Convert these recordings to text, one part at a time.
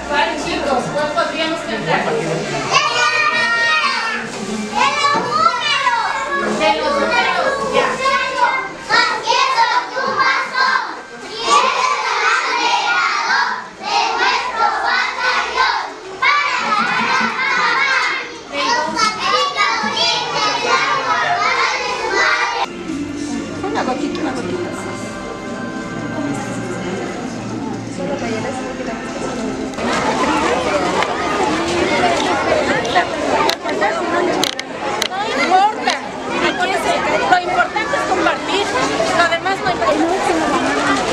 ¿Cuál, chicos? ¿Cuál podríamos cantar? De los números, ya. Una gotita, una gotita. Solo para llenar ese poquito. No importa. Lo importante es compartir. Lo demás no importa.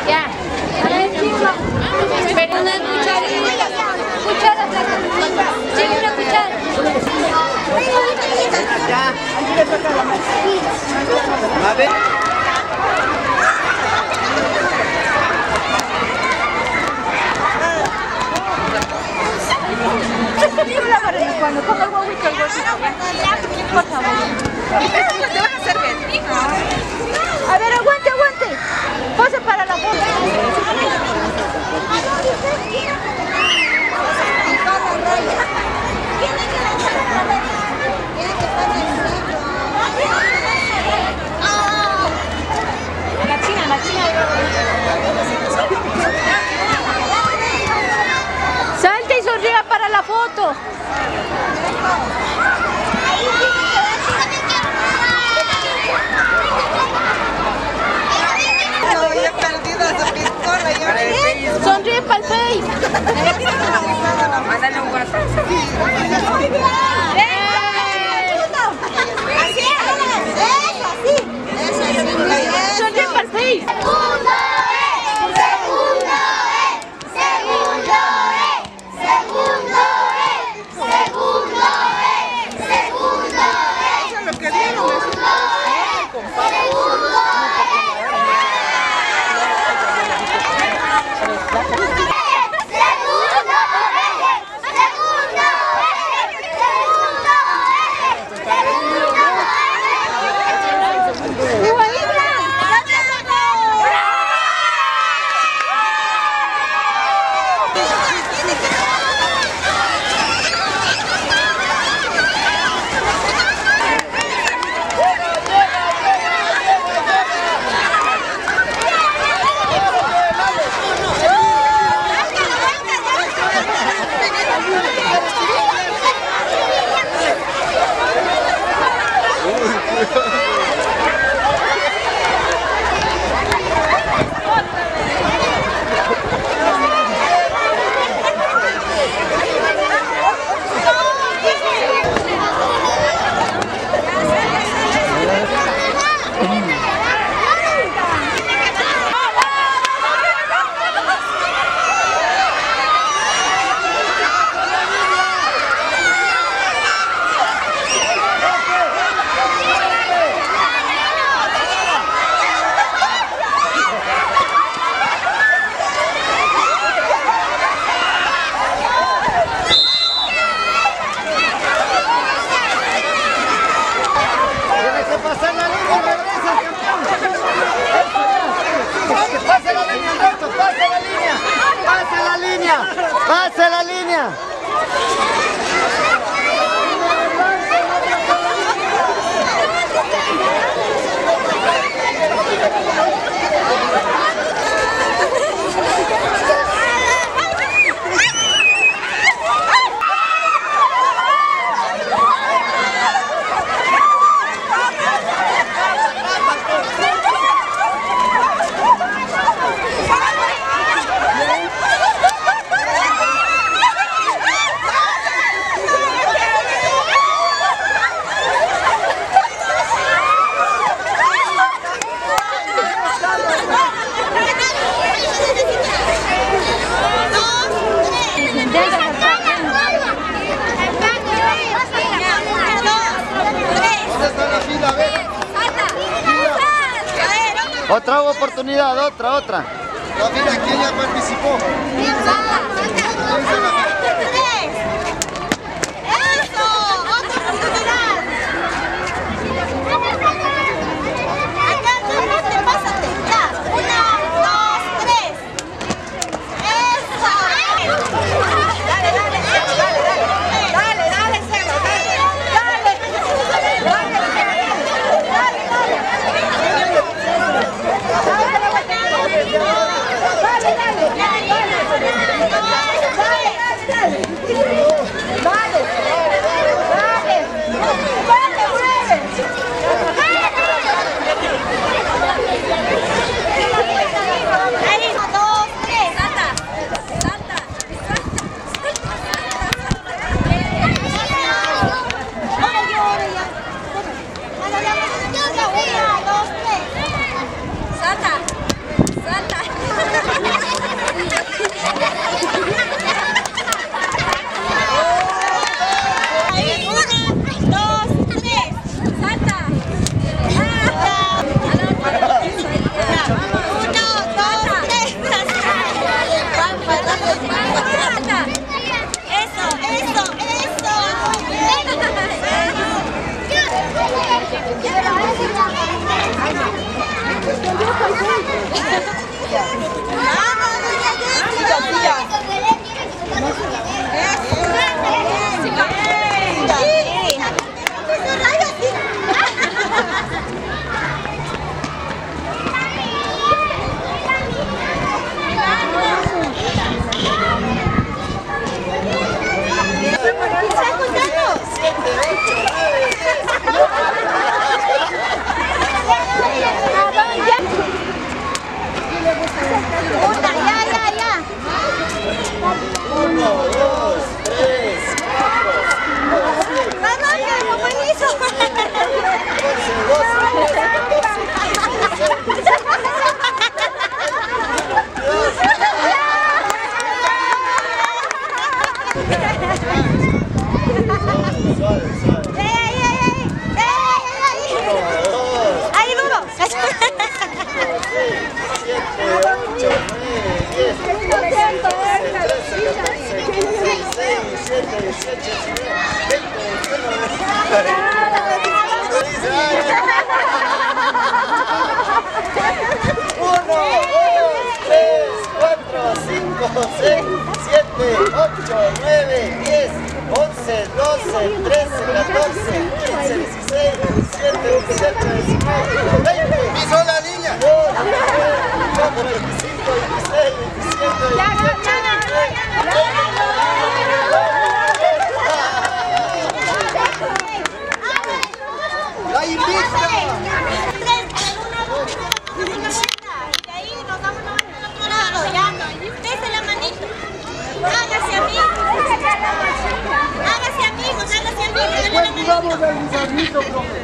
Ya. Pero una cucharita. Cuchara, sí, una cuchara. Ya. A ver. Cuando ponga el huevito, el bolsito, por favor. Te vas a hacer bien. A ver, aguante, aguante. Pose para la foto. La china. Salte y sonría para la foto. He perdido esa pistola y ahora Sonríe para el Face. mándale un WhatsApp. Sonríe para el Face. ¡Pase la línea! Otra oportunidad, otra. No, mira, ¿quién ya participó? ¡Eso! ¡Otra oportunidad! Acá, pásate, ya. 1, 2, 3. ¡Eso! Dale, Seba, Santa. Una, ya. 1, 2, 3, 4, 5, 6. Más rápido, como él hizo. 6, 7, 8, 9, 10, 11, 12, 13, 14, 15, 16, 17, 18, 19, 20. ¡Pisó la línea! 2, 3, 4, 25, 26, 27, 28, 29. ¡La invita! Hágase amigos. Pues jugamos al guisanito, profe.